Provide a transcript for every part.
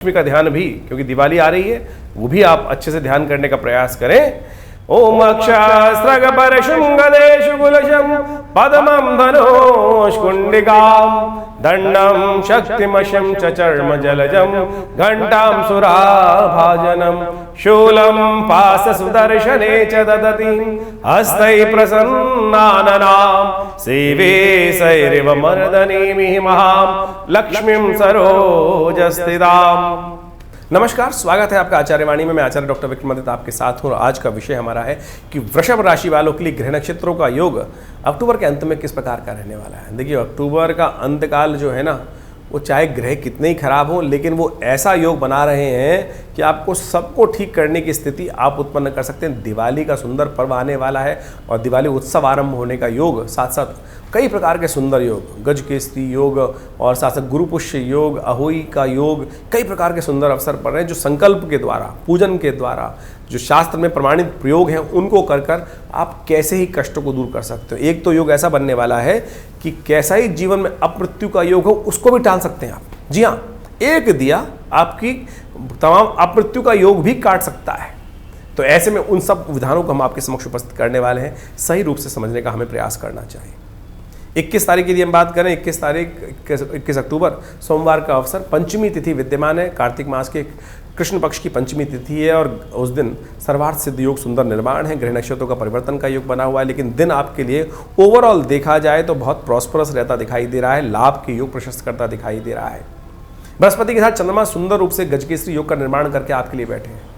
लक्ष्मी का ध्यान भी, क्योंकि दिवाली आ रही है, वो भी आप अच्छे से ध्यान करने का प्रयास करें। ओम अक्षास्त्रग परशुंगदेशु गुलशम पद्मं धनुष्कुंडिकां दंडं शक्तिमशं च चर्म जलजं घंटां सुराभाजनं शूलं पाशसुदर्शने च ददति हस्तै प्रसन्नाननां सेवे सैरिव मर्दनीमिहि महां लक्ष्मीं सरोजस्थिताम्। नमस्कार, स्वागत है आपका आचार्य वाणी में। मैं आचार्य डॉक्टर विक्रमादित्य आपके साथ हूँ और आज का विषय हमारा है कि वृषभ राशि वालों के लिए ग्रह नक्षत्रों का योग अक्टूबर के अंत में किस प्रकार का रहने वाला है। देखिए, अक्टूबर का अंतकाल जो है ना, वो चाहे ग्रह कितने ही खराब हो, लेकिन वो ऐसा योग बना रहे हैं कि आपको सबको ठीक करने की स्थिति आप उत्पन्न कर सकते हैं। दिवाली का सुंदर पर्व आने वाला है और दिवाली उत्सव आरंभ होने का योग, साथ साथ कई प्रकार के सुंदर योग, गजकेसरी योग और साथ साथ गुरुपुष्य योग, अहोई का योग, कई प्रकार के सुंदर अवसर पड़ रहे हैं जो संकल्प के द्वारा, पूजन के द्वारा, जो शास्त्र में प्रमाणित प्रयोग हैं, उनको कर कर आप कैसे ही कष्टों को दूर कर सकते हो। एक तो योग ऐसा बनने वाला है कि कैसा ही जीवन में अपमृत्यु का योग हो, उसको भी टाल सकते हैं आप। जी हाँ, एक दिया आपकी तमाम अपमृत्यु का योग भी काट सकता है। तो ऐसे में उन सब विधानों को हम आपके समक्ष उपस्थित करने वाले हैं। सही रूप से समझने का हमें प्रयास करना चाहिए। 21 तारीख की यदि हम बात करें, 21 अक्टूबर सोमवार का अवसर, पंचमी तिथि विद्यमान है। कार्तिक मास के कृष्ण पक्ष की पंचमी तिथि है और उस दिन सर्वार्थ सिद्ध योग सुंदर निर्माण है। ग्रह नक्षत्रों का परिवर्तन का योग बना हुआ है, लेकिन दिन आपके लिए ओवरऑल देखा जाए तो बहुत प्रॉस्परस रहता दिखाई दे रहा है। लाभ के योग प्रशस्त करता दिखाई दे रहा है। बृहस्पति के साथ चंद्रमा सुंदर रूप से गजकेसरी योग का निर्माण करके आपके लिए बैठे हैं।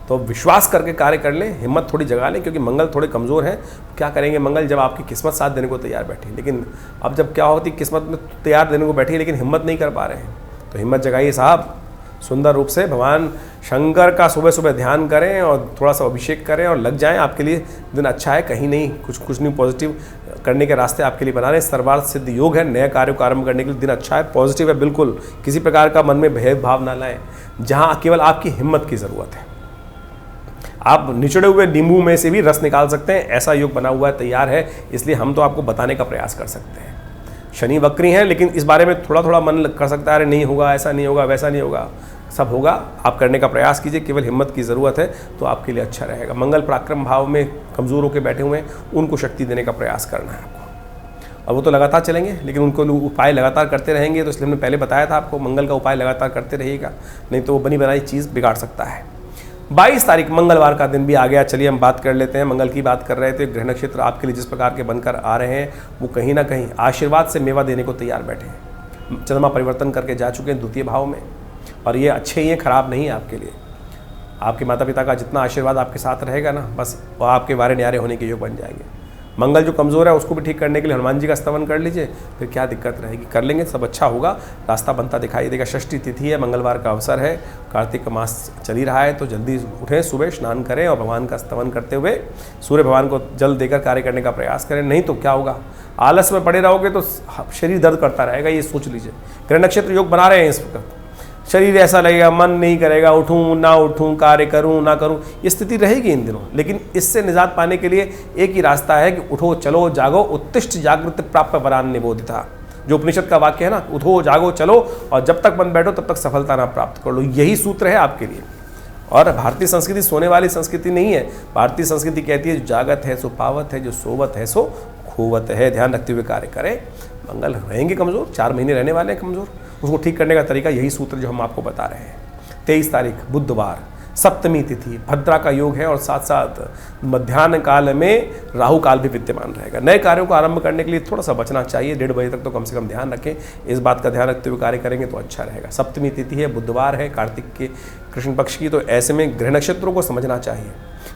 तो विश्वास करके कार्य कर लें, हिम्मत थोड़ी जगा लें, क्योंकि मंगल थोड़े कमज़ोर हैं। क्या करेंगे मंगल, जब आपकी किस्मत साथ देने को तैयार बैठी, लेकिन अब जब क्या होती, किस्मत में तैयार देने को बैठी लेकिन हिम्मत नहीं कर पा रहे हैं, तो हिम्मत जगाइए साहब। सुंदर रूप से भगवान शंकर का सुबह सुबह ध्यान करें और थोड़ा सा अभिषेक करें और लग जाएं। आपके लिए दिन अच्छा है, कहीं नहीं कुछ नहीं, पॉजिटिव करने के रास्ते आपके लिए बना रहे हैं। सर्वार्थ सिद्ध योग है, नए कार्य को आरंभ करने के लिए दिन अच्छा है, पॉजिटिव है बिल्कुल। किसी प्रकार का मन में भेदभाव ना लाएं, जहाँ केवल आपकी हिम्मत की ज़रूरत है। आप निचड़े हुए नींबू में से भी रस निकाल सकते हैं, ऐसा योग बना हुआ है, तैयार है। इसलिए हम तो आपको बताने का प्रयास कर सकते हैं। शनि वक्री हैं, लेकिन इस बारे में थोड़ा थोड़ा मन कर सकता है, अरे नहीं होगा, ऐसा नहीं होगा, वैसा नहीं होगा। सब होगा, आप करने का प्रयास कीजिए, केवल हिम्मत की ज़रूरत है, तो आपके लिए अच्छा रहेगा। मंगल पराक्रम भाव में कमज़ोर होकर बैठे हुए हैं, उनको शक्ति देने का प्रयास करना है आपको। और वो तो लगातार चलेंगे, लेकिन उनको उपाय लगातार करते रहेंगे। तो इसलिए हमने पहले बताया था आपको, मंगल का उपाय लगातार करते रहिएगा, नहीं तो वो बनी बनाई चीज़ बिगाड़ सकता है। 22 तारीख मंगलवार का दिन भी आ गया। चलिए हम बात कर लेते हैं। मंगल की बात कर रहे थे। ग्रह नक्षत्र आपके लिए जिस प्रकार के बनकर आ रहे हैं, वो कहीं ना कहीं आशीर्वाद से मेवा देने को तैयार बैठे हैं। चंद्रमा परिवर्तन करके जा चुके हैं द्वितीय भाव में, और ये अच्छे ही हैं, खराब नहीं है आपके लिए। आपके माता पिता का जितना आशीर्वाद आपके साथ रहेगा ना, बस वो आपके वारे न्यारे होने के योग बन जाएंगे। मंगल जो कमज़ोर है उसको भी ठीक करने के लिए हनुमान जी का स्तवन कर लीजिए, फिर क्या दिक्कत रहेगी। कर लेंगे, सब अच्छा होगा, रास्ता बनता दिखाई देगा। षष्ठी तिथि है, मंगलवार का अवसर है, कार्तिक का मास चल ही रहा है, तो जल्दी उठें, सुबह स्नान करें और भगवान का स्तवन करते हुए सूर्य भगवान को जल देकर कार्य करने का प्रयास करें। नहीं तो क्या होगा, आलस में पड़े रहोगे तो शरीर दर्द करता रहेगा, ये सोच लीजिए। ग्रह नक्षत्र योग बना रहे हैं इस वक्त, शरीर ऐसा लगेगा, मन नहीं करेगा, उठूं ना उठूं, कार्य करूं ना करूं, ये स्थिति रहेगी इन दिनों। लेकिन इससे निजात पाने के लिए एक ही रास्ता है कि उठो, चलो, जागो, उत्तिष्ठ जागृत प्राप्त वरान निबोधिता, जो उपनिषद का वाक्य है ना, उठो, जागो, चलो, और जब तक बन बैठो तब तक सफलता ना प्राप्त कर लो। यही सूत्र है आपके लिए। और भारतीय संस्कृति सोने वाली संस्कृति नहीं है। भारतीय संस्कृति कहती है, जो जागत है सो पावत है, जो सोवत है सो खोवत है। ध्यान रखते हुए कार्य करें। मंगल रहेंगे कमज़ोर, 4 महीने रहने वाले हैं कमज़ोर, उसको ठीक करने का तरीका यही सूत्र जो हम आपको बता रहे हैं। 23 तारीख बुधवार, सप्तमी तिथि, भद्रा का योग है और साथ साथ मध्याह्न काल में राहु काल भी विद्यमान रहेगा। नए कार्यों को आरंभ करने के लिए थोड़ा सा बचना चाहिए, 1:30 बजे तक तो कम से कम ध्यान रखें। इस बात का ध्यान रखते हुए कार्य करेंगे तो अच्छा रहेगा। सप्तमी तिथि है, बुधवार है, कार्तिक के कृष्ण पक्ष की, तो ऐसे में ग्रह नक्षत्रों को समझना चाहिए।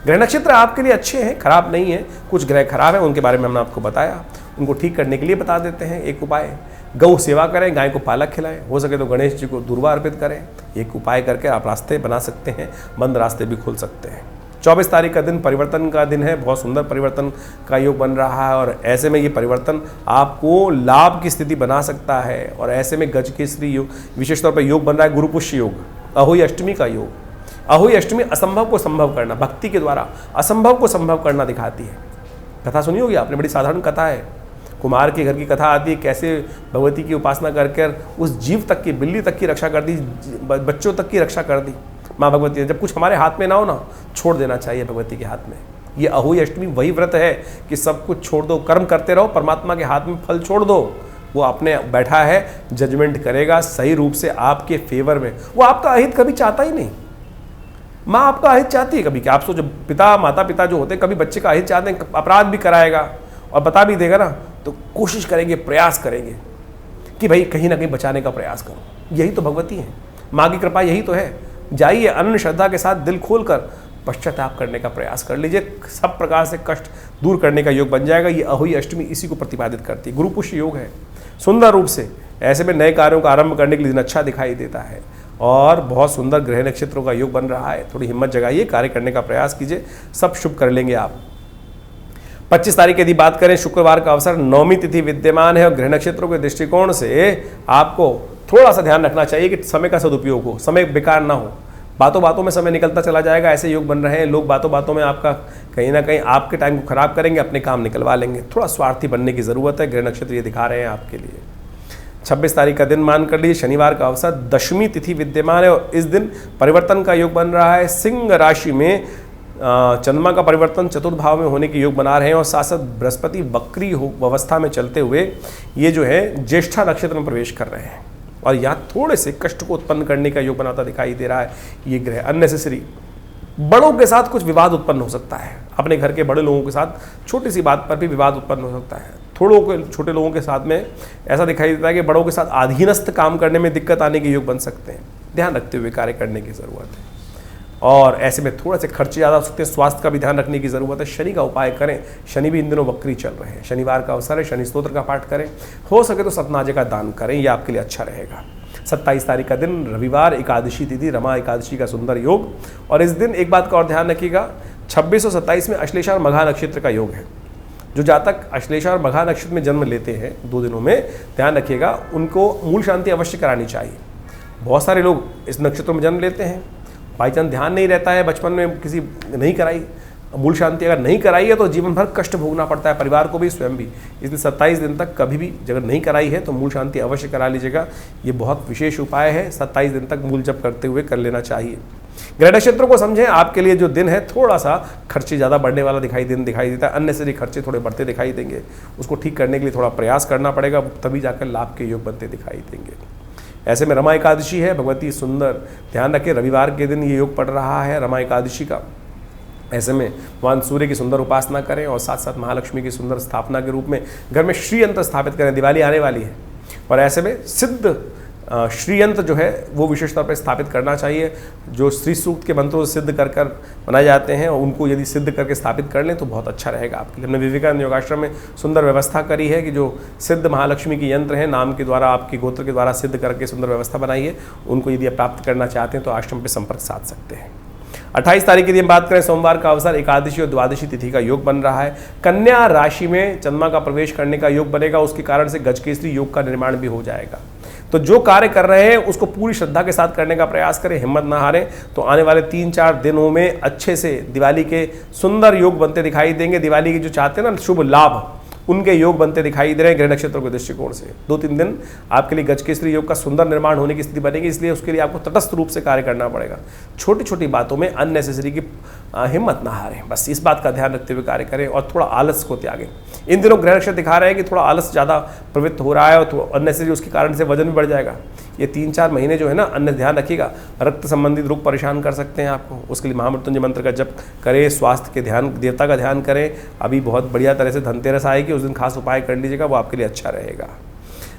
ग्रह नक्षत्र आपके लिए अच्छे हैं, खराब नहीं है। कुछ ग्रह खराब है, उनके बारे में हमने आपको बताया, उनको ठीक करने के लिए बता देते हैं। एक उपाय, गौ सेवा करें, गाय को पालक खिलाएं, हो सके तो गणेश जी को दूर्वा अर्पित करें। एक उपाय करके आप रास्ते बना सकते हैं, बंद रास्ते भी खोल सकते हैं। 24 तारीख का दिन परिवर्तन का दिन है, बहुत सुंदर परिवर्तन का योग बन रहा है और ऐसे में ये परिवर्तन आपको लाभ की स्थिति बना सकता है। और ऐसे में गजकेसरी योग, विशेष तौर पर योग बन रहा है गुरुपुष्य योग, अहोई अष्टमी का योग। अहोई अष्टमी असंभव को संभव करना, भक्ति के द्वारा असंभव को संभव करना दिखाती है। कथा सुनी होगी आपने, बड़ी साधारण कथा है। कुमार के घर की कथा आती है, कैसे भगवती की उपासना कर उस जीव तक की, बिल्ली तक की रक्षा कर दी, बच्चों तक की रक्षा कर दी माँ भगवती ने। जब कुछ हमारे हाथ में ना हो ना, छोड़ देना चाहिए भगवती के हाथ में। ये अहोई अष्टमी वही व्रत है कि सब कुछ छोड़ दो, कर्म करते रहो, परमात्मा के हाथ में फल छोड़ दो। वो आपने बैठा है, जजमेंट करेगा सही रूप से आपके फेवर में। वो आपका अहित कभी चाहता ही नहीं। माँ आपका अहित चाहती है कभी? क्या आप सोचो, पिता माता पिता जो होते हैं कभी बच्चे का अहित चाहते हैं? अपराध भी कराएगा और बता भी देगा ना, तो कोशिश करेंगे, प्रयास करेंगे कि भाई कहीं ना कहीं बचाने का प्रयास करो। यही तो भगवती है, माँ की कृपा यही तो है। जाइए अनन्य श्रद्धा के साथ दिल खोलकर पश्चाताप करने का प्रयास कर लीजिए, सब प्रकार से कष्ट दूर करने का योग बन जाएगा। ये अहोई अष्टमी इसी को प्रतिपादित करती है। गुरु पुष्य योग है सुंदर रूप से। ऐसे में नए कार्यों का आरंभ करने के लिए दिन अच्छा दिखाई देता है और बहुत सुंदर ग्रह नक्षत्रों का योग बन रहा है। थोड़ी हिम्मत जगाइए, कार्य करने का प्रयास कीजिए, सब शुभ कर लेंगे आप। 25 तारीख की यदि बात करें, शुक्रवार का अवसर, नवमी तिथि विद्यमान है और ग्रह नक्षत्रों के दृष्टिकोण से आपको थोड़ा सा ध्यान रखना चाहिए कि समय का सदुपयोग हो, समय बेकार ना हो। बातों बातों में समय निकलता चला जाएगा, ऐसे योग बन रहे हैं। लोग बातों बातों में आपका कहीं ना कहीं आपके टाइम को खराब करेंगे, अपने काम निकलवा लेंगे। थोड़ा स्वार्थी बनने की ज़रूरत है, ग्रह नक्षत्र ये दिखा रहे हैं आपके लिए। 26 तारीख का दिन मान कर लीजिए, शनिवार का अवसर, दशमी तिथि विद्यमान है और इस दिन परिवर्तन का योग बन रहा है। सिंह राशि में चंद्रमा का परिवर्तन चतुर्थ भाव में होने के योग बना रहे हैं और साथ साथ बृहस्पति वक्री अवस्था में चलते हुए ये जो है ज्येष्ठा नक्षत्र में प्रवेश कर रहे हैं और यहाँ थोड़े से कष्ट को उत्पन्न करने का योग बनाता दिखाई दे रहा है। ये ग्रह अननेसेसरी बड़ों के साथ कुछ विवाद उत्पन्न हो सकता है, अपने घर के बड़े लोगों के साथ छोटी सी बात पर भी विवाद उत्पन्न हो सकता है। छोटे लोगों के साथ में ऐसा दिखाई देता है कि बड़ों के साथ अधीनस्थ काम करने में दिक्कत आने के योग बन सकते हैं। ध्यान रखते हुए कार्य करने की ज़रूरत है और ऐसे में थोड़े से खर्चे ज़्यादा हो सकते हैं, स्वास्थ्य का भी ध्यान रखने की ज़रूरत है। शनि का उपाय करें, शनि भी इन दिनों वक्री चल रहे हैं। शनिवार का अवसर है, शनि स्तोत्र का पाठ करें, हो सके तो सतनाजे का दान करें, यह आपके लिए अच्छा रहेगा। 27 तारीख का दिन रविवार, एकादशी तिथि, रमा एकादशी का सुंदर योग और इस दिन एक बात का और ध्यान रखिएगा, 26 और 27 में अश्लेषा और मघा नक्षत्र का योग है। जो जातक अश्लेषा और मघा नक्षत्र में जन्म लेते हैं 2 दिनों में, ध्यान रखिएगा उनको मूल शांति अवश्य करानी चाहिए। बहुत सारे लोग इस नक्षत्र में जन्म लेते हैं, बाई चांस ध्यान नहीं रहता है, बचपन में किसी नहीं कराई मूल शांति, अगर नहीं कराई है तो जीवन भर कष्ट भोगना पड़ता है, परिवार को भी स्वयं भी। इसलिए 27 दिन तक कभी भी अगर नहीं कराई है तो मूल शांति अवश्य करा लीजिएगा। ये बहुत विशेष उपाय है, 27 दिन तक मूल जप करते हुए कर लेना चाहिए। ग्रह नक्षत्रों को समझें, आपके लिए जो दिन है थोड़ा सा खर्चे ज़्यादा बढ़ने वाला दिखाई देता है, अननेसेसरी खर्चे थोड़े बढ़ते दिखाई देंगे। उसको ठीक करने के लिए थोड़ा प्रयास करना पड़ेगा, तभी जाकर लाभ के योग बनते दिखाई देंगे। ऐसे में रमा एकादशी है, भगवती सुंदर, ध्यान रखें रविवार के दिन ये योग पड़ रहा है रमा एकादशी का। ऐसे में भगवान सूर्य की सुंदर उपासना करें और साथ साथ महालक्ष्मी की सुंदर स्थापना के रूप में घर में श्री यंत्र स्थापित करें। दिवाली आने वाली है और ऐसे में सिद्ध श्री यंत्र जो है वो विशेष तौर पर स्थापित करना चाहिए। जो श्री सूक्त के मंत्रों से सिद्ध कर बनाए जाते हैं और उनको यदि सिद्ध करके स्थापित कर लें तो बहुत अच्छा रहेगा आपके लिए। हमने विवेकानंद योगाश्रम में सुंदर व्यवस्था करी है कि जो सिद्ध महालक्ष्मी के यंत्र हैं, नाम के द्वारा, आपके गोत्र के द्वारा सिद्ध करके सुंदर व्यवस्था बनाई है, उनको यदि आप प्राप्त करना चाहते हैं तो आश्रम पर संपर्क साध सकते हैं। 28 तारीख की यदि हम बात करें, सोमवार का अवसर, एकादशी और द्वादशी तिथि का योग बन रहा है। कन्या राशि में चंद्रमा का प्रवेश करने का योग बनेगा, उसके कारण से गजकेसरी योग का निर्माण भी हो जाएगा। तो जो कार्य कर रहे हैं उसको पूरी श्रद्धा के साथ करने का प्रयास करें, हिम्मत ना हारें, तो आने वाले 3-4 दिनों में अच्छे से दिवाली के सुंदर योग बनते दिखाई देंगे। दिवाली के जो चाहते हैं ना शुभ लाभ, उनके योग बनते दिखाई दे रहे हैं ग्रह नक्षत्रों के दृष्टिकोण से। 2-3 दिन आपके लिए गजकेसरी योग का सुंदर निर्माण होने की स्थिति बनेगी, इसलिए उसके लिए आपको तटस्थ रूप से कार्य करना पड़ेगा। छोटी छोटी बातों में अननेसेसरी की हिम्मत ना हारें, बस इस बात का ध्यान रखते हुए कार्य करें और थोड़ा आलस को त्यागें। इन दिनों ग्रह नक्षत्र दिखा रहे हैं कि थोड़ा आलस ज़्यादा प्रवृत्त हो रहा है और तो अननेसेसरी उसके कारण से वजन भी बढ़ जाएगा। ये 3-4 महीने जो है ना, अन्य ध्यान रखिएगा, रक्त संबंधित रोग परेशान कर सकते हैं आपको। उसके लिए महामृत्युंजय मंत्र का जप करें, स्वास्थ्य के ध्यान, देवता का ध्यान करें। अभी बहुत बढ़िया तरह से धनतेरस आएगी, उस दिन खास उपाय कर लीजिएगा, वो आपके लिए अच्छा रहेगा।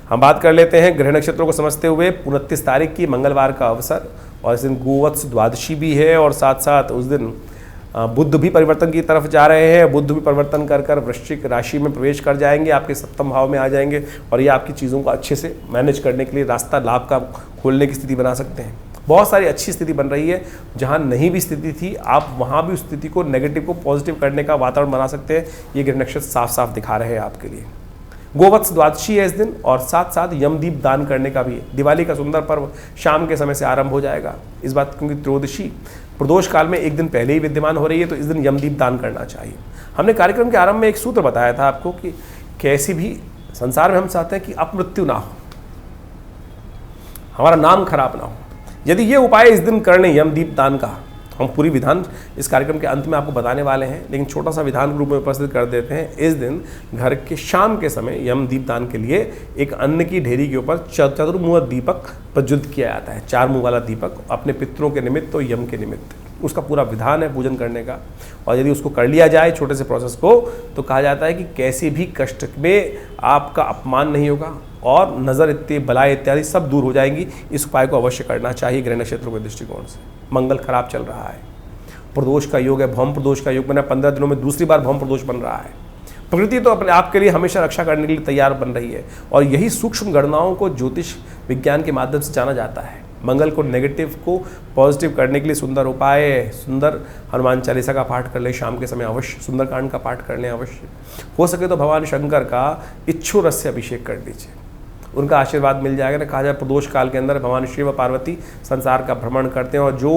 हम बात कर लेते हैं ग्रह नक्षत्रों को समझते हुए 29 तारीख की मंगलवार का अवसर और इस दिन गोवत्स द्वादशी भी है और साथ साथ उस दिन बुध भी परिवर्तन की तरफ जा रहे हैं। बुध भी परिवर्तन कर वृश्चिक राशि में प्रवेश कर जाएंगे, आपके सप्तम भाव में आ जाएंगे और ये आपकी चीज़ों को अच्छे से मैनेज करने के लिए रास्ता लाभ का खोलने की स्थिति बना सकते हैं। बहुत सारी अच्छी स्थिति बन रही है, जहाँ नहीं भी स्थिति थी आप वहाँ भी उस स्थिति को, नेगेटिव को पॉजिटिव करने का वातावरण बना सकते हैं। ये ग्रह नक्षत्र साफ साफ दिखा रहे हैं आपके लिए। गोवत्स द्वादशी है इस दिन और साथ साथ यमदीप दान करने का भी है। दिवाली का सुंदर पर्व शाम के समय से आरंभ हो जाएगा इस बात, क्योंकि त्रयोदशी प्रदोष काल में एक दिन पहले ही विद्यमान हो रही है, तो इस दिन यमदीप दान करना चाहिए। हमने कार्यक्रम के आरंभ में एक सूत्र बताया था आपको कि कैसी भी संसार में हम चाहते हैं कि अपमृत्यु ना हो, हमारा नाम खराब ना हो। यदि ये उपाय इस दिन करने यमदीप दान का, हम पूरी विधान इस कार्यक्रम के अंत में आपको बताने वाले हैं, लेकिन छोटा सा विधान के रूप में उपस्थित कर देते हैं। इस दिन घर के शाम के समय यम दीपदान के लिए एक अन्न की ढेरी के ऊपर चतुर्मुह दीपक प्रज्वलित किया जाता है। 4 मुंह वाला दीपक, अपने पितरों के निमित्त तो यम के निमित्त। उसका पूरा विधान है पूजन करने का, और यदि उसको कर लिया जाए छोटे से प्रोसेस को, तो कहा जाता है कि कैसे भी कष्ट में आपका अपमान नहीं होगा और नज़र इत्यादि बलाएँ इत्यादि सब दूर हो जाएंगी। इस उपाय को अवश्य करना चाहिए ग्रह नक्षत्रों के दृष्टिकोण से। मंगल खराब चल रहा है, प्रदोष का योग है, भौम प्रदोष का योग बना, 15 दिनों में दूसरी बार भौम प्रदोष बन रहा है। प्रकृति तो अपने आप के लिए हमेशा रक्षा करने के लिए तैयार बन रही है, और यही सूक्ष्म गणनाओं को ज्योतिष विज्ञान के माध्यम से जाना जाता है। मंगल को नेगेटिव को पॉजिटिव करने के लिए सुंदर उपाय, सुंदर हनुमान चालीसा का पाठ कर ले शाम के समय, अवश्य सुंदरकांड का पाठ कर लें। अवश्य हो सके तो भगवान शंकर का इच्छुर से अभिषेक कर दीजिए, उनका आशीर्वाद मिल जाएगा ना। कहा जाए प्रदोष काल के अंदर भगवान शिव व पार्वती संसार का भ्रमण करते हैं, और जो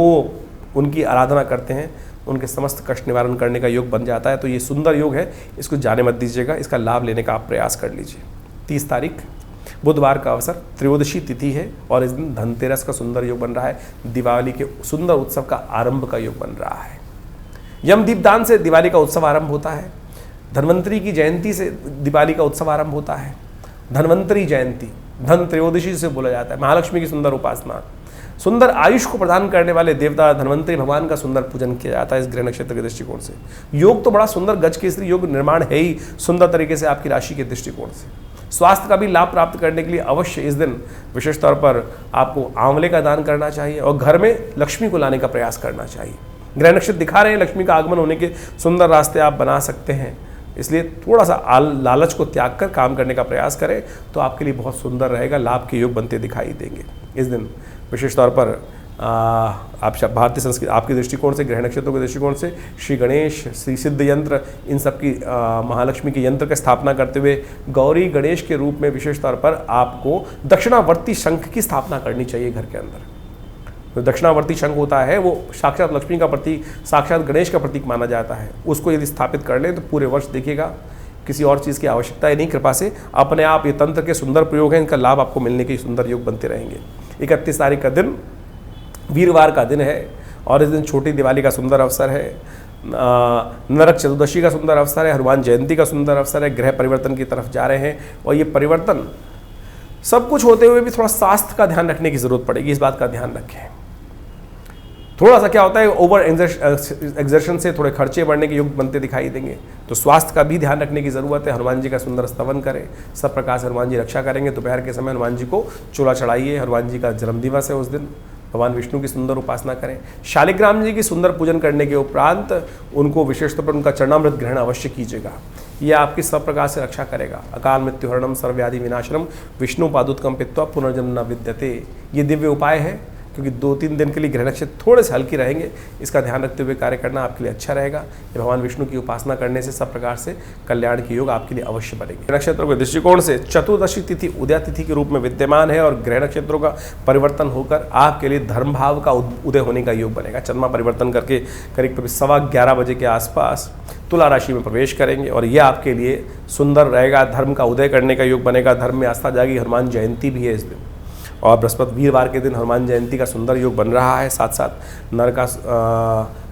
उनकी आराधना करते हैं उनके समस्त कष्ट निवारण करने का योग बन जाता है। तो ये सुंदर योग है, इसको जाने मत दीजिएगा, इसका लाभ लेने का आप प्रयास कर लीजिए। 30 तारीख बुधवार का अवसर, त्रयोदशी तिथि है, और इस दिन धनतेरस का सुंदर योग बन रहा है। दिवाली के सुंदर उत्सव का आरंभ का योग बन रहा है। यम दीपदान से दिवाली का उत्सव आरंभ होता है। धन्वंतरी की जयंती से दिवाली का उत्सव आरंभ होता है। धन्वंतरी जयंती, धन त्रयोदशी से बोला जाता है। महालक्ष्मी की सुंदर उपासना, सुंदर आयुष को प्रदान करने वाले देवता धन्वंतरी भगवान का सुंदर पूजन किया जाता है इस ग्रह नक्षत्र के दृष्टिकोण से। योग तो बड़ा सुंदर गज केसरी योग निर्माण है ही सुंदर तरीके से आपकी राशि के दृष्टिकोण से। स्वास्थ्य का भी लाभ प्राप्त करने के लिए अवश्य इस दिन विशेष तौर पर आपको आंवले का दान करना चाहिए, और घर में लक्ष्मी को लाने का प्रयास करना चाहिए। ग्रह नक्षत्र दिखा रहे हैं लक्ष्मी का आगमन होने के सुंदर रास्ते आप बना सकते हैं, इसलिए थोड़ा सा लालच को त्याग कर काम करने का प्रयास करें तो आपके लिए बहुत सुंदर रहेगा। लाभ के योग बनते दिखाई देंगे इस दिन। विशेष तौर पर आप भारतीय संस्कृति आपके दृष्टिकोण से, ग्रह नक्षत्रों के दृष्टिकोण से श्री गणेश, श्री सिद्ध यंत्र, इन सब की महालक्ष्मी के यंत्र की स्थापना करते हुए गौरी गणेश के रूप में विशेष तौर पर आपको दक्षिणावर्ती शंख की स्थापना करनी चाहिए घर के अंदर। तो दक्षिणावर्ती शंख होता है वो साक्षात लक्ष्मी का प्रतीक, साक्षात गणेश का प्रतीक माना जाता है। उसको यदि स्थापित कर लें तो पूरे वर्ष देखिएगा, किसी और चीज़ की आवश्यकता ही नहीं, कृपा से अपने आप ये तंत्र के सुंदर प्रयोग हैं, इनका लाभ आपको मिलने के सुंदर योग बनते रहेंगे। 31 तारीख का दिन वीरवार का दिन है, और इस दिन छोटी दिवाली का सुंदर अवसर है, नरक चतुर्दशी का सुंदर अवसर है, हनुमान जयंती का सुंदर अवसर है। ग्रह परिवर्तन की तरफ जा रहे हैं, और ये परिवर्तन सब कुछ होते हुए भी थोड़ा स्वास्थ्य का ध्यान रखने की जरूरत पड़ेगी, इस बात का ध्यान रखें। थोड़ा सा क्या होता है, ओवर एक्सर्शन से थोड़े खर्चे बढ़ने के योग बनते दिखाई देंगे, तो स्वास्थ्य का भी ध्यान रखने की ज़रूरत है। हनुमान जी का सुंदर स्तवन करें, सब प्रकार से हनुमान जी रक्षा करेंगे। दोपहर के समय हनुमान जी को चूल्हा चढ़ाइए, हनुमान जी का जन्मदिवस है उस दिन, भगवान विष्णु की सुंदर उपासना करें। शालिग्राम जी की सुंदर पूजन करने के उपरांत उनको विशेष तौर पर उनका चरणामृत ग्रहण अवश्य कीजिएगा, यह आपकी सब प्रकार से रक्षा करेगा। अकाल मृत्युहरणम सर्वव्याधि विनाशनम विष्णु पादुत्कम पित्वा पुनर्जन्म न विद्यते, ये दिव्य उपाय है। क्योंकि 2-3 दिन के लिए ग्रह नक्षत्र थोड़े से हल्के रहेंगे, इसका ध्यान रखते हुए कार्य करना आपके लिए अच्छा रहेगा। ये भगवान विष्णु की उपासना करने से सब प्रकार से कल्याण के योग आपके लिए अवश्य बनेंगे। ग्रह नक्षत्रों के दृष्टिकोण से चतुर्दशी तिथि उदया तिथि के रूप में विद्यमान है, और ग्रह नक्षत्रों का परिवर्तन होकर आपके लिए धर्म भाव का उदय होने का योग बनेगा। चंद्रमा परिवर्तन करके करीब 11:15 बजे के आसपास तुला राशि में प्रवेश करेंगे, और यह आपके लिए सुंदर रहेगा। धर्म का उदय करने का योग बनेगा, धर्म में आस्था जाएगी। हनुमान जयंती भी है इस दिन, और बृहस्पति वीरवार के दिन हनुमान जयंती का सुंदर योग बन रहा है। साथ साथ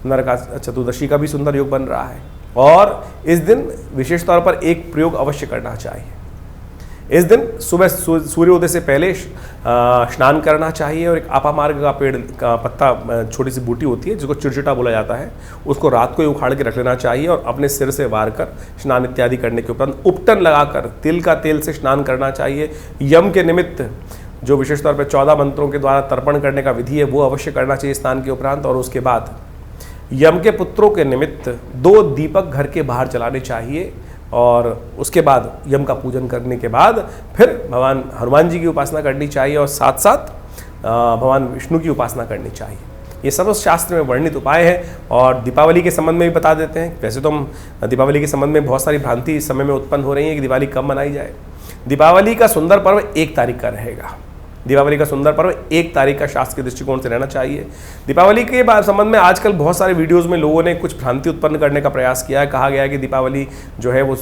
नरका चतुर्दशी का भी सुंदर योग बन रहा है, और इस दिन विशेष तौर पर एक प्रयोग अवश्य करना चाहिए। इस दिन सुबह सूर्योदय से पहले स्नान करना चाहिए, और एक आपामार्ग का पेड़ का पत्ता, छोटी सी बूटी होती है जिसको चिड़चिटा बोला जाता है, उसको रात को ही उखाड़ के रख लेना चाहिए, और अपने सिर से वार कर स्नान इत्यादि करने के उपरांत उपटन लगाकर तिल का तेल से स्नान करना चाहिए। यम के निमित्त जो विशेष तौर पर 14 मंत्रों के द्वारा तर्पण करने का विधि है वो अवश्य करना चाहिए स्नान के उपरांत, और उसके बाद यम के पुत्रों के निमित्त 2 दीपक घर के बाहर जलाने चाहिए, और उसके बाद यम का पूजन करने के बाद फिर भगवान हनुमान जी की उपासना करनी चाहिए, और साथ साथ भगवान विष्णु की उपासना करनी चाहिए। ये सब शास्त्र में वर्णित उपाय है, और दीपावली के संबंध में भी बता देते हैं। वैसे तो हम दीपावली के संबंध में बहुत सारी भ्रांति इस समय में उत्पन्न हो रही है कि दिवाली कब मनाई जाए। दीपावली का सुंदर पर्व 1 तारीख का रहेगा। दीपावली का सुंदर पर्व 1 तारीख का शास्त्र के दृष्टिकोण से रहना चाहिए। दीपावली के संबंध में आजकल बहुत सारे वीडियोस में लोगों ने कुछ भ्रांति उत्पन्न करने का प्रयास किया है। कहा गया है कि दीपावली जो है वो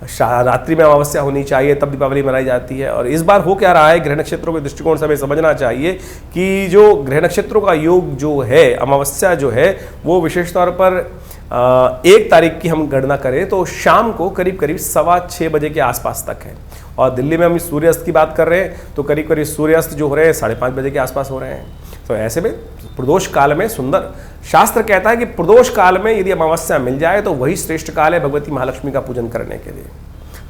रात्रि में अमावस्या होनी चाहिए, तब दीपावली मनाई जाती है। और इस बार हो क्या रहा है, ग्रह नक्षत्रों के दृष्टिकोण से हमें समझना चाहिए कि जो ग्रह नक्षत्रों का योग जो है, अमावस्या जो है, वो विशेष तौर पर 1 तारीख की हम गणना करें तो शाम को करीब करीब 6:15 बजे के आसपास तक है। और दिल्ली में हम सूर्यास्त की बात कर रहे हैं तो करीब करीब सूर्यास्त जो हो रहे हैं 5:30 बजे के आसपास हो रहे हैं। तो ऐसे में प्रदोष काल में सुंदर, शास्त्र कहता है कि प्रदोष काल में यदि अमावस्या मिल जाए तो वही श्रेष्ठ काल है भगवती महालक्ष्मी का पूजन करने के लिए।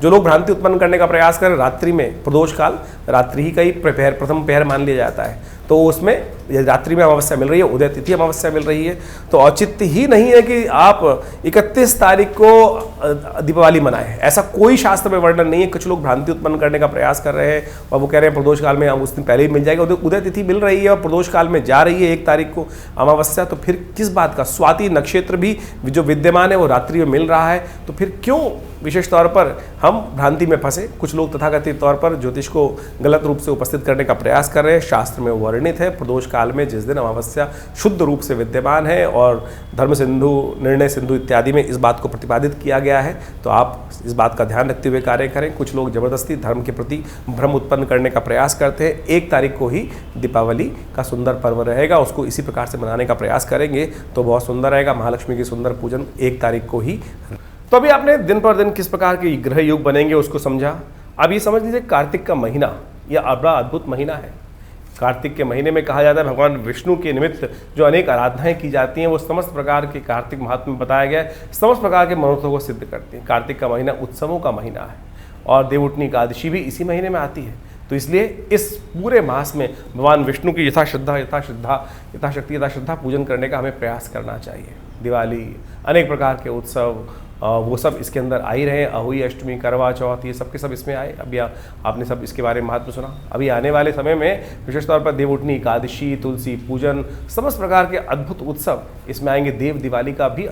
जो लोग भ्रांति उत्पन्न करने का प्रयास करें, रात्रि में, प्रदोष काल रात्रि ही का ही प्रथम पहर मान लिया जाता है, तो उसमें रात्रि में अमावस्या मिल रही है, उदय तिथि अमावस्या मिल रही है, तो औचित्य ही नहीं है कि आप 31 तारीख को दीपावली मनाएं। ऐसा कोई शास्त्र में वर्णन नहीं है। कुछ लोग भ्रांति उत्पन्न करने का प्रयास कर रहे हैं और वो कह रहे हैं प्रदोष काल में हम उस दिन पहले ही मिल जाएगा, उदय तिथि मिल रही है और प्रदोष काल में जा रही है 1 तारीख को अमावस्या, तो फिर किस बात का? स्वाति नक्षत्र भी जो विद्यमान है वो रात्रि में मिल रहा है, तो फिर क्यों विशेष तौर पर हम भ्रांति में फंसे? कुछ लोग तथाकथित तौर पर ज्योतिष को गलत रूप से उपस्थित करने का प्रयास कर रहे हैं। शास्त्र में वर्णित है प्रदोष काल में जिस दिन अमावस्या शुद्ध रूप से विद्यमान है और धर्म सिंधु, निर्णय सिंधु इत्यादि में इस बात को प्रतिपादित किया गया है, तो आप इस बात का ध्यान रखते हुए कार्य करें। कुछ लोग जबरदस्ती धर्म के प्रति भ्रम उत्पन्न करने का प्रयास करते हैं। 1 तारीख को ही दीपावली का सुंदर पर्व रहेगा, उसको इसी प्रकार से मनाने का प्रयास करेंगे तो बहुत सुंदर रहेगा। महालक्ष्मी की सुंदर पूजन 1 तारीख को ही। तो अभी आपने दिन पर दिन किस प्रकार के ग्रह योग बनेंगे उसको समझा। अब ये समझ लीजिए कार्तिक का महीना यह बड़ा अद्भुत महीना है। कार्तिक के महीने में कहा जाता है भगवान विष्णु के निमित्त जो अनेक आराधनाएं की जाती हैं वो समस्त प्रकार के कार्तिक महात्म्य में बताया गया है, समस्त प्रकार के मनोरथों को सिद्ध करती हैं। कार्तिक का महीना उत्सवों का महीना है और देवउठनी एकादशी भी इसी महीने में आती है, तो इसलिए इस पूरे मास में भगवान विष्णु की यथाशक्ति पूजन करने का हमें प्रयास करना चाहिए। दिवाली, अनेक प्रकार के उत्सव, वो सब इसके अंदर आ ही रहे हैं। अहोई अष्टमी, करवा चौथ, ये सब के सब इसमें आए। अभी आपने सब इसके बारे में महत्व सुना। अभी आने वाले समय में विशेष तौर पर देवउठनी एकादशी, तुलसी पूजन, समस्त प्रकार के अद्भुत उत्सव इसमें आएंगे। देव दिवाली का भी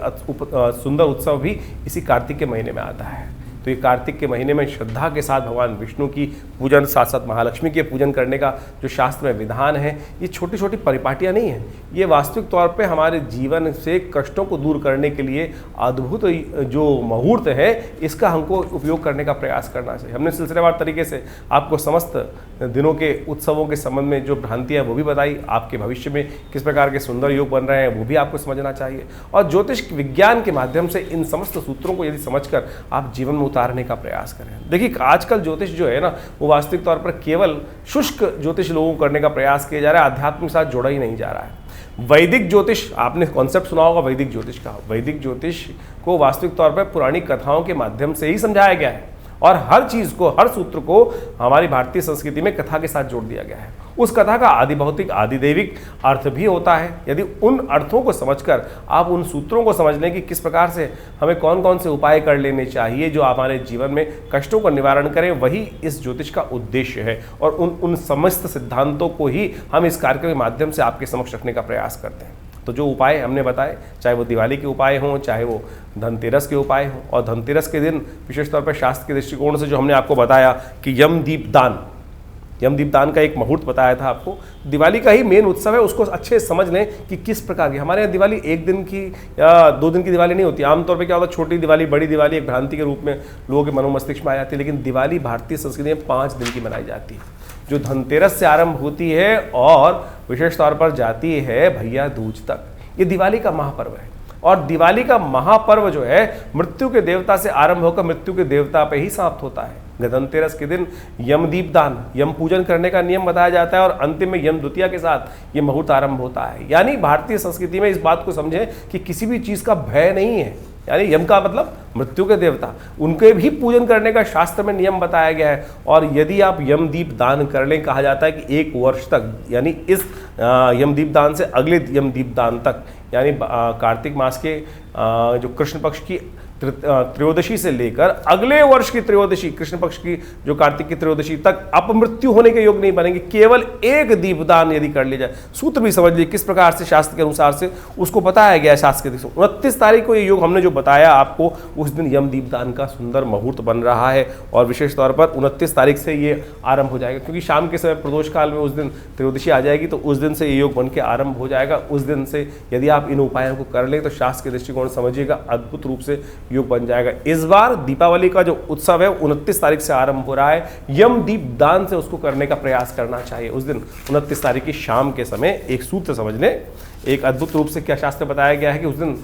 सुंदर उत्सव भी इसी कार्तिक के महीने में आता है। तो ये कार्तिक के महीने में श्रद्धा के साथ भगवान विष्णु की पूजन, साथ साथ महालक्ष्मी के पूजन करने का जो शास्त्र में विधान है, ये छोटी छोटी परिपाटियाँ नहीं हैं, ये वास्तविक तौर पे हमारे जीवन से कष्टों को दूर करने के लिए अद्भुत जो मुहूर्त है, इसका हमको उपयोग करने का प्रयास करना चाहिए। हमने सिलसिलेवार तरीके से आपको समस्त दिनों के उत्सवों के संबंध में जो भ्रांतियाँ वो भी बताई, आपके भविष्य में किस प्रकार के सुंदर योग बन रहे हैं वो भी आपको समझना चाहिए। और ज्योतिष विज्ञान के माध्यम से इन समस्त सूत्रों को यदि समझकर आप जीवन में उतारने का प्रयास करें। देखिए आजकल ज्योतिष जो है ना, वो वास्तविक तौर पर केवल शुष्क ज्योतिष लोगों को करने का प्रयास किया जा रहा है, आध्यात्म के साथ जोड़ा ही नहीं जा रहा है। वैदिक ज्योतिष, आपने कॉन्सेप्ट सुना होगा वैदिक ज्योतिष का। वैदिक ज्योतिष को वास्तविक तौर पर पुरानी कथाओं के माध्यम से ही समझाया गया है और हर चीज को, हर सूत्र को हमारी भारतीय संस्कृति में कथा के साथ जोड़ दिया गया है। उस कथा का आदि भौतिक, आदि दैविक अर्थ भी होता है। यदि उन अर्थों को समझकर आप उन सूत्रों को समझ लें कि किस प्रकार से हमें कौन कौन से उपाय कर लेने चाहिए जो हमारे जीवन में कष्टों का निवारण करें, वही इस ज्योतिष का उद्देश्य है। और उन समस्त सिद्धांतों को ही हम इस कार्यक्रम के माध्यम से आपके समक्ष रखने का प्रयास करते हैं। तो जो उपाय हमने बताए, चाहे वो दिवाली के उपाय हों, चाहे वो धनतेरस के उपाय हों, और धनतेरस के दिन विशेष तौर पर शास्त्र के दृष्टिकोण से जो हमने आपको बताया कि यमदीप दान का एक मुहूर्त बताया था आपको। दिवाली का ही मेन उत्सव है, उसको अच्छे समझ लें कि किस प्रकार की हमारे यहाँ दिवाली 1 दिन की या 2 दिन की दिवाली नहीं होती। आमतौर पे क्या होता है, छोटी दिवाली, बड़ी दिवाली एक भ्रांति के रूप में लोगों के मनोमस्तिष्क में आ जाती है, लेकिन दिवाली भारतीय संस्कृति में 5 दिन की मनाई जाती है, जो धनतेरस से आरंभ होती है और विशेष तौर पर जाती है भैया दूज तक। ये दिवाली का महापर्व है और दिवाली का महापर्व जो है मृत्यु के देवता से आरंभ होकर मृत्यु के देवता पे ही समाप्त होता है। धनतेरस के दिन यमदीप दान, यम पूजन करने का नियम बताया जाता है और अंतिम में यम द्वितीया के साथ ये मुहूर्त आरंभ होता है। यानी भारतीय संस्कृति में इस बात को समझें कि किसी भी चीज का भय नहीं है। यानी यम का मतलब मृत्यु के देवता, उनके भी पूजन करने का शास्त्र में नियम बताया गया है। और यदि आप यमदीप दान कर लें, कहा जाता है कि 1 वर्ष तक, यानी इस यमदीप दान से अगले यमदीप दान तक, यानी कार्तिक मास के जो कृष्ण पक्ष की त्रयोदशी से लेकर अगले वर्ष की त्रयोदशी, कृष्ण पक्ष की जो कार्तिक की त्रयोदशी तक अपमृत्यु होने के योग नहीं बनेंगे, केवल 1 दीपदान यदि कर लिया जाए। सूत्र भी समझ लीजिए किस प्रकार से शास्त्र के अनुसार से उसको बताया गया है। शास्त्र के 29 तारीख को ये योग हमने जो बताया आपको, उस दिन यम दीपदान का सुंदर मुहूर्त बन रहा है और विशेष तौर पर 29 तारीख से ये आरंभ हो जाएगा, क्योंकि शाम के समय प्रदोष काल में उस दिन त्रयोदशी आ जाएगी, तो उस दिन से ये योग बन के आरंभ हो जाएगा। उस दिन से यदि आप इन उपायों को कर लें तो शास्त्र के दृष्टिकोण समझिएगा अद्भुत रूप से योग बन जाएगा। इस बार दीपावली का जो उत्सव है 29 तारीख से आरंभ हो रहा है। यम दीप दान से उसको करने का प्रयास करना चाहिए। उस दिन 29 तारीख की शाम के समय एक सूत्र समझ लें, एक अद्भुत रूप से क्या शास्त्र बताया गया है कि उस दिन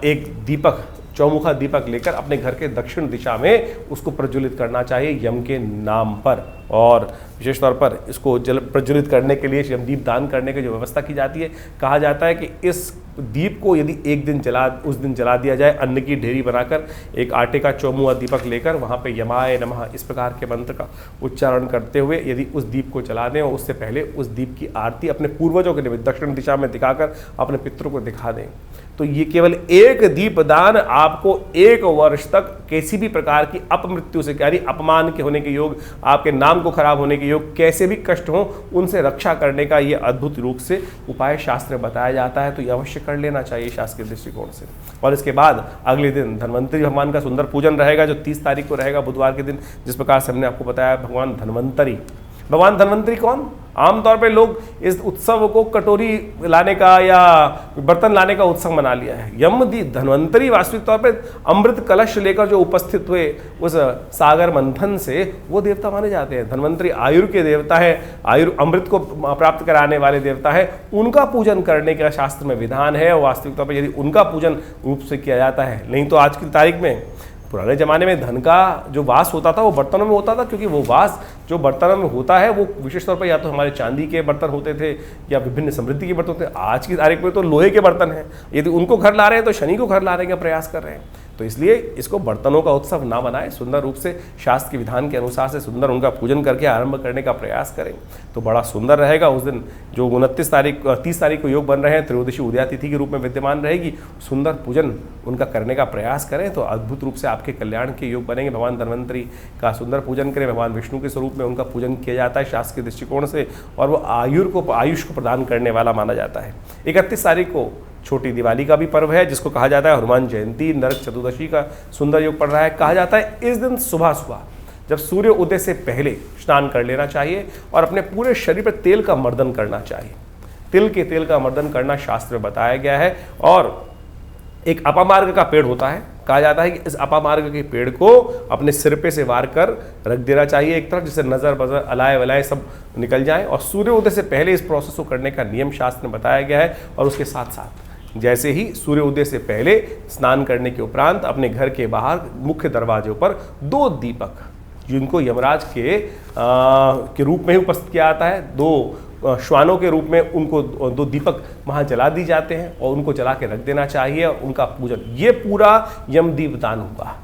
एक दीपक, चौमुखा दीपक लेकर अपने घर के दक्षिण दिशा में उसको प्रज्वलित करना चाहिए यम के नाम पर। और विशेष तौर पर इसको प्रज्वलित करने के लिए यम दीप दान करने की जो व्यवस्था की जाती है, कहा जाता है कि इस दीप को यदि एक दिन उस दिन जला दिया जाए, अन्न की ढेरी बनाकर एक आटे का चौमुहा दीपक लेकर वहाँ पे यमाय नमः इस प्रकार के मंत्र का उच्चारण करते हुए यदि उस दीप को जला दें और उससे पहले उस दीप की आरती अपने पूर्वजों के निमित्त दक्षिण दिशा में दिखाकर अपने पितरों को दिखा दें, तो ये केवल एक दीपदान आपको 1 वर्ष तक किसी भी प्रकार की अपमृत्यु से, यानी अपमान के होने के योग, आपके नाम को खराब होने के योग, कैसे भी कष्ट हो उनसे रक्षा करने का ये अद्भुत रूप से उपाय शास्त्र में बताया जाता है। तो ये अवश्य कर लेना चाहिए शास्त्रीय दृष्टिकोण से। और इसके बाद अगले दिन धन्वंतरी भगवान का सुंदर पूजन रहेगा, जो 30 तारीख को रहेगा बुधवार के दिन। जिस प्रकार से हमने आपको बताया भगवान धन्वंतरी कौन? आमतौर पे लोग इस उत्सव को कटोरी लाने का या बर्तन लाने का उत्सव मना लिया है। धन्वंतरी वास्तविक तौर पे अमृत कलश लेकर जो उपस्थित हुए उस सागर मंथन से वो देवता माने जाते हैं। धन्वंतरी आयुर के देवता है, अमृत को प्राप्त कराने वाले देवता है। उनका पूजन करने का शास्त्र में विधान है और वास्तविक तौर पर यदि उनका पूजन रूप से किया जाता है, नहीं तो आज की तारीख में, पुराने ज़माने में धन का जो वास होता था वो बर्तनों में होता था, क्योंकि वो वास जो बर्तनों में होता है वो विशेष तौर पर या तो हमारे चांदी के बर्तन होते थे या विभिन्न समृद्धि के बर्तन होते थे। आज की तारीख में तो लोहे के बर्तन हैं। यदि उनको घर ला रहे हैं तो शनि को घर लाने का प्रयास कर रहे हैं। तो इसलिए इसको बर्तनों का उत्सव ना बनाएं, सुंदर रूप से शास्त्र के विधान के अनुसार से सुंदर उनका पूजन करके आरंभ करने का प्रयास करें तो बड़ा सुंदर रहेगा। उस दिन जो 30 तारीख को योग बन रहे हैं, त्रयोदशी उदया तिथि के रूप में विद्यमान रहेगी। सुंदर पूजन उनका करने का प्रयास करें तो अद्भुत रूप से आपके कल्याण के योग बनेंगे। भगवान धन्वंतरी का सुंदर पूजन करें। भगवान विष्णु के स्वरूप में उनका पूजन किया जाता है शास्त्र के दृष्टिकोण से, और वो आयुष को प्रदान करने वाला माना जाता है। 31 तारीख को छोटी दिवाली का भी पर्व है, जिसको कहा जाता है हनुमान जयंती। नरक चतुर्दशी का सुंदर योग पड़ रहा है। कहा जाता है इस दिन सुबह सुबह जब सूर्य उदय से पहले स्नान कर लेना चाहिए और अपने पूरे शरीर पर तेल का मर्दन करना चाहिए। तिल के तेल का मर्दन करना शास्त्र में बताया गया है। और एक अपामार्ग का पेड़ होता है, कहा जाता है कि इस अपामार्ग के पेड़ को अपने सिर पे से वार कर रख देना चाहिए एक तरफ, जिससे नज़र बजर अलाय वलाय सब निकल जाए। और सूर्य उदय से पहले इस प्रोसेस को करने का नियम शास्त्र में बताया गया है। और उसके साथ साथ जैसे ही सूर्य उदय से पहले स्नान करने के उपरांत अपने घर के बाहर मुख्य दरवाजे पर 2 दीपक, जिनको यमराज के रूप में ही उपस्थित किया जाता है, 2 श्वानों के रूप में उनको 2 दीपक वहाँ जला दी जाते हैं और उनको जला के रख देना चाहिए और उनका पूजन, ये पूरा यमदीप दान होगा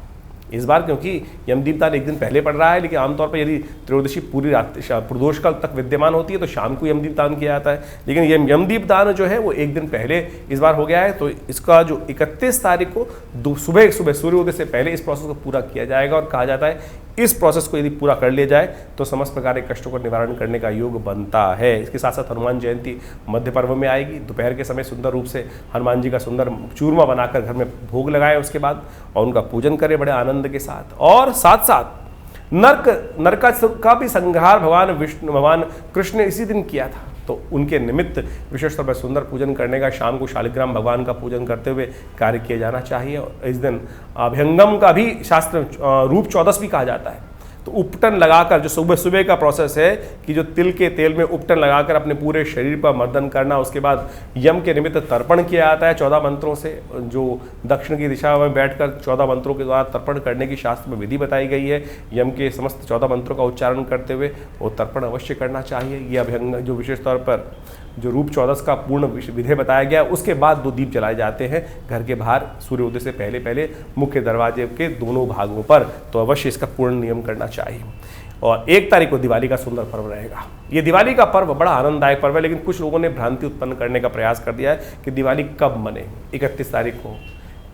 इस बार। क्योंकि यमदीप दान एक दिन पहले पड़ रहा है, लेकिन आमतौर पर यदि त्रयोदशी पूरी रात प्रदोष काल तक विद्यमान होती है तो शाम को यमदीप दान किया जाता है। लेकिन ये यमदीप दान जो है वो एक दिन पहले इस बार हो गया है। तो इसका जो 31 तारीख को सुबह सूर्योदय से पहले इस प्रोसेस को पूरा किया जाएगा। और कहा जाता है इस प्रोसेस को यदि पूरा कर लिया जाए तो समस्त प्रकार के कष्टों का निवारण करने का योग बनता है। इसके साथ साथ हनुमान जयंती मध्य पर्व में आएगी। दोपहर के समय सुंदर रूप से हनुमान जी का सुंदर चूरमा बनाकर घर में भोग लगाए उसके बाद, और उनका पूजन करें बड़े आनंद के साथ। और साथ साथ नरक का भी संहार भगवान कृष्ण ने इसी दिन किया था। तो उनके निमित्त विशेष तौर पर सुंदर पूजन करने का, शाम को शालिग्राम भगवान का पूजन करते हुए कार्य किया जाना चाहिए। और इस दिन अभ्यंगम का भी शास्त्र रूप 14 भी कहा जाता है। तो उपटन लगाकर, जो सुबह सुबह का प्रोसेस है कि जो तिल के तेल में उपटन लगाकर अपने पूरे शरीर पर मर्दन करना, उसके बाद यम के निमित्त तर्पण किया जाता है 14 मंत्रों से, जो दक्षिण की दिशा में बैठकर 14 मंत्रों के द्वारा तर्पण करने की शास्त्र में विधि बताई गई है। यम के समस्त 14 मंत्रों का उच्चारण करते हुए वो तर्पण अवश्य करना चाहिए। ये अभ्यंग जो विशेष तौर पर जो रूप 14 का पूर्ण विधेय बताया गया, उसके बाद 2 दीप जलाए जाते हैं घर के बाहर सूर्योदय से पहले मुख्य दरवाजे के दोनों भागों पर। तो अवश्य इसका पूर्ण नियम करना चाहिए। और 1 तारीख को दिवाली का सुंदर पर्व रहेगा। ये दिवाली का पर्व बड़ा आनंददायक पर्व है, लेकिन कुछ लोगों ने भ्रांति उत्पन्न करने का प्रयास कर दिया है कि दिवाली कब मने, 31 तारीख को।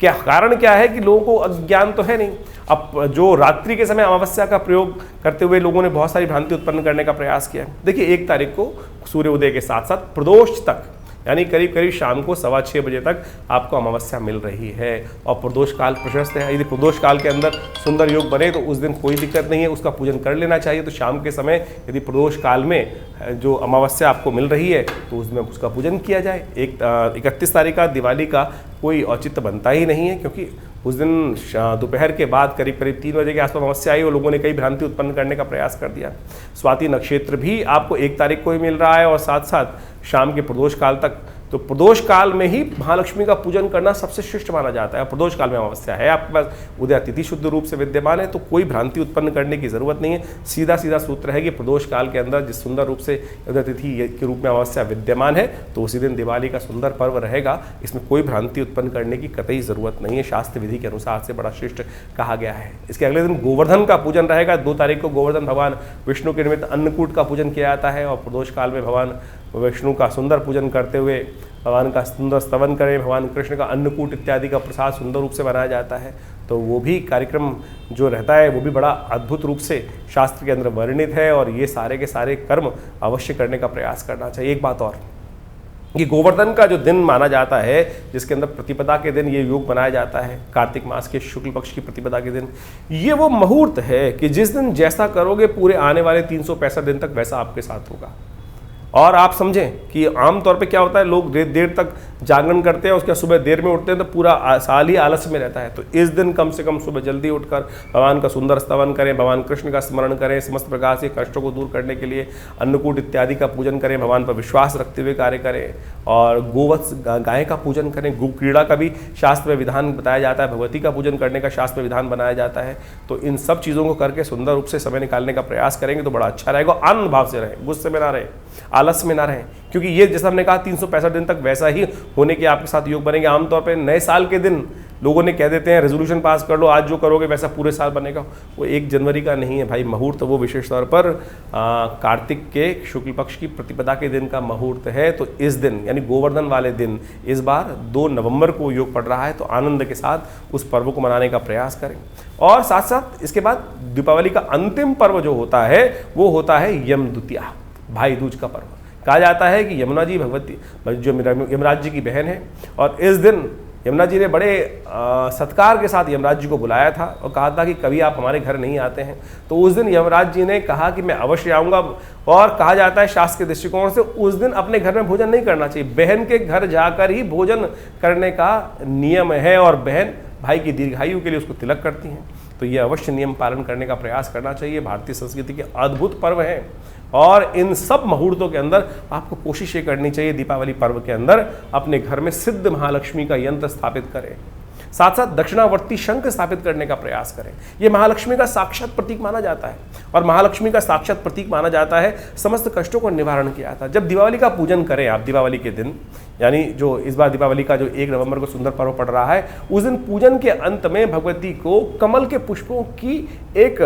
क्या कारण क्या है कि लोगों को अज्ञान तो है नहीं। अब जो रात्रि के समय अमावस्या का प्रयोग करते हुए लोगों ने बहुत सारी भ्रांति उत्पन्न करने का प्रयास किया। देखिए 1 तारीख को सूर्योदय के साथ साथ प्रदोष तक, यानी करीब करीब शाम को 6:15 बजे तक आपको अमावस्या मिल रही है। और प्रदोष काल प्रशस्त है। यदि प्रदोष काल के अंदर सुंदर योग बने तो उस दिन कोई दिक्कत नहीं है, उसका पूजन कर लेना चाहिए। तो शाम के समय यदि प्रदोष काल में जो अमावस्या आपको मिल रही है तो उसमें उसका पूजन किया जाए। 31 तारीख का दिवाली का कोई औचित्य बनता ही नहीं है, क्योंकि उस दिन दोपहर के बाद करीब करीब 3 बजे के आसपास अमावस्या आई और लोगों ने कई भ्रांति उत्पन्न करने का प्रयास कर दिया। स्वाति नक्षत्र भी आपको 1 तारीख को ही मिल रहा है और साथ साथ शाम के प्रदोष काल तक। तो प्रदोष काल में ही महालक्ष्मी का पूजन करना सबसे श्रेष्ठ माना जाता है। प्रदोष काल में अमावस्या है आपके पास, उदय तिथि शुद्ध रूप से विद्यमान है, तो कोई भ्रांति उत्पन्न करने की जरूरत नहीं है। सीधा सीधा सूत्र है कि प्रदोष काल के अंदर जिस सुंदर रूप से उदय तिथि के रूप में अमावस्या विद्यमान है तो उसी दिन दिवाली का सुंदर पर्व रहेगा। इसमें कोई भ्रांति उत्पन्न करने की कतई जरूरत नहीं है। शास्त्र विधि के अनुसार से बड़ा श्रेष्ठ कहा गया है। इसके अगले दिन गोवर्धन का पूजन रहेगा। 2 तारीख को गोवर्धन भगवान विष्णु के निमित्त अन्नकूट का पूजन किया जाता है और प्रदोष काल में भगवान विष्णु का सुंदर पूजन करते हुए भगवान का सुंदर स्तवन करें, भगवान कृष्ण का अन्नकूट इत्यादि का प्रसाद सुंदर रूप से बनाया जाता है। तो वो भी कार्यक्रम जो रहता है वो भी बड़ा अद्भुत रूप से शास्त्र के अंदर वर्णित है और ये सारे के सारे कर्म अवश्य करने का प्रयास करना चाहिए। एक बात और, ये गोवर्धन का जो दिन माना जाता है जिसके अंदर प्रतिपदा के दिन ये योग बनाया जाता है, कार्तिक मास के शुक्ल पक्ष की प्रतिपदा के दिन, ये वो मुहूर्त है कि जिस दिन जैसा करोगे पूरे आने वाले 365 दिन तक वैसा आपके साथ होगा। और आप समझें कि आमतौर पे क्या होता है, लोग देर तक जागरण करते हैं, उसके सुबह देर में उठते हैं तो पूरा साल ही आलस्य में रहता है। तो इस दिन कम से कम सुबह जल्दी उठकर भगवान का सुंदर स्तवन करें, भगवान कृष्ण का स्मरण करें, समस्त प्रकार से कष्टों को दूर करने के लिए अन्नकूट इत्यादि का पूजन करें, भगवान पर विश्वास रखते हुए कार्य करें और गोवत्स गाय का पूजन करें। गो क्रीड़ा का भी शास्त्र में विधान बताया जाता है, भगवती का पूजन करने का शास्त्र में विधान बनाया जाता है। तो इन सब चीज़ों को करके सुंदर रूप से समय निकालने का प्रयास करेंगे तो बड़ा अच्छा रहेगा। आनंद भाव से रहें, गुस्से में ना रहें, आलस में ना रहें, क्योंकि ये जैसा हमने कहा 365 दिन तक वैसा ही होने के आपके साथ योग बनेंगे। आमतौर पे नए साल के दिन लोगों ने कह देते हैं रेजोल्यूशन पास कर लो, आज जो करोगे वैसा पूरे साल बनेगा। वो 1 जनवरी का नहीं है भाई। मुहूर्त वो विशेष तौर पर कार्तिक के शुक्ल पक्ष की प्रतिपदा के दिन का मुहूर्त है। तो इस दिन यानी गोवर्धन वाले दिन इस बार 2 नवंबर को योग पड़ रहा है, तो आनंद के साथ उस पर्व को मनाने का प्रयास करें। और साथ साथ इसके बाद दीपावली का अंतिम पर्व जो होता है वो होता है यम द्वितीया, भाई दूज का पर्व। कहा जाता है कि यमुना जी भगवती जो यमराज जी की बहन है और इस दिन यमुना जी ने बड़े सत्कार के साथ यमराज जी को बुलाया था और कहा था कि कभी आप हमारे घर नहीं आते हैं। तो उस दिन यमराज जी ने कहा कि मैं अवश्य आऊँगा। और कहा जाता है शास्त्र के दृष्टिकोण से उस दिन अपने घर में भोजन नहीं करना चाहिए, बहन के घर जाकर ही भोजन करने का नियम है और बहन भाई की दीर्घायु के लिए उसको तिलक करती हैं। तो ये अवश्य नियम पालन करने का प्रयास करना चाहिए। भारतीय संस्कृति के अद्भुत पर्व हैं और इन सब मुहूर्तों के अंदर आपको कोशिश ये करनी चाहिए दीपावली पर्व के अंदर अपने घर में सिद्ध महालक्ष्मी का यंत्र स्थापित करें, साथ साथ दक्षिणावर्ती शंख स्थापित करने का प्रयास करें। ये महालक्ष्मी का साक्षात प्रतीक माना जाता है और महालक्ष्मी का साक्षात प्रतीक माना जाता है समस्त कष्टों को निवारण किया था। जब दिवाली का पूजन करें आप दीपावली के दिन, यानी जो इस बार दीपावली का जो 1 नवंबर को सुंदर पर्व पड़ रहा है, उस दिन पूजन के अंत में भगवती को कमल के पुष्पों की एक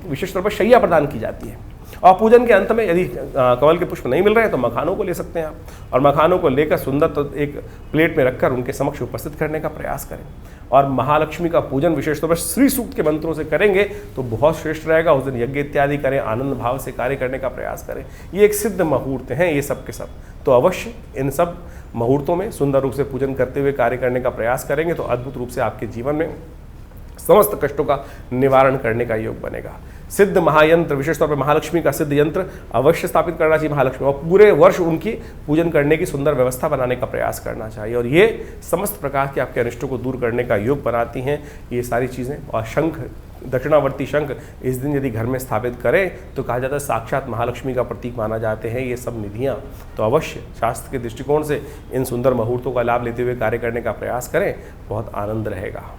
विशेष तौर पर शैया प्रदान की जाती है। और पूजन के अंत में यदि कमल के पुष्प नहीं मिल रहे हैं तो मखानों को ले सकते हैं आप और मखानों को लेकर सुंदर तो एक प्लेट में रखकर उनके समक्ष उपस्थित करने का प्रयास करें। और महालक्ष्मी का पूजन विशेष तौर पर श्री सूक्त के मंत्रों से करेंगे तो बहुत श्रेष्ठ रहेगा। उस दिन यज्ञ इत्यादि करें, आनंद भाव से कार्य करने का प्रयास करें। ये एक सिद्ध मुहूर्त हैं ये सब के सब। तो अवश्य इन सब मुहूर्तों में सुंदर रूप से पूजन करते हुए कार्य करने का प्रयास करेंगे तो अद्भुत रूप से आपके जीवन में समस्त कष्टों का निवारण करने का योग बनेगा। सिद्ध महायंत्र विशेष तौर पर महालक्ष्मी का सिद्ध यंत्र अवश्य स्थापित करना चाहिए महालक्ष्मी, और पूरे वर्ष उनकी पूजन करने की सुंदर व्यवस्था बनाने का प्रयास करना चाहिए। और ये समस्त प्रकार के आपके अनिष्टों को दूर करने का योग बनाती हैं ये सारी चीज़ें। और शंख, दक्षिणावर्ती शंख इस दिन यदि घर में स्थापित करें तो कहा जाता है साक्षात महालक्ष्मी का प्रतीक माना जाते हैं ये सब निधियाँ। तो अवश्य शास्त्र के दृष्टिकोण से इन सुंदर मुहूर्तों का लाभ लेते हुए कार्य करने का प्रयास करें, बहुत आनंद रहेगा।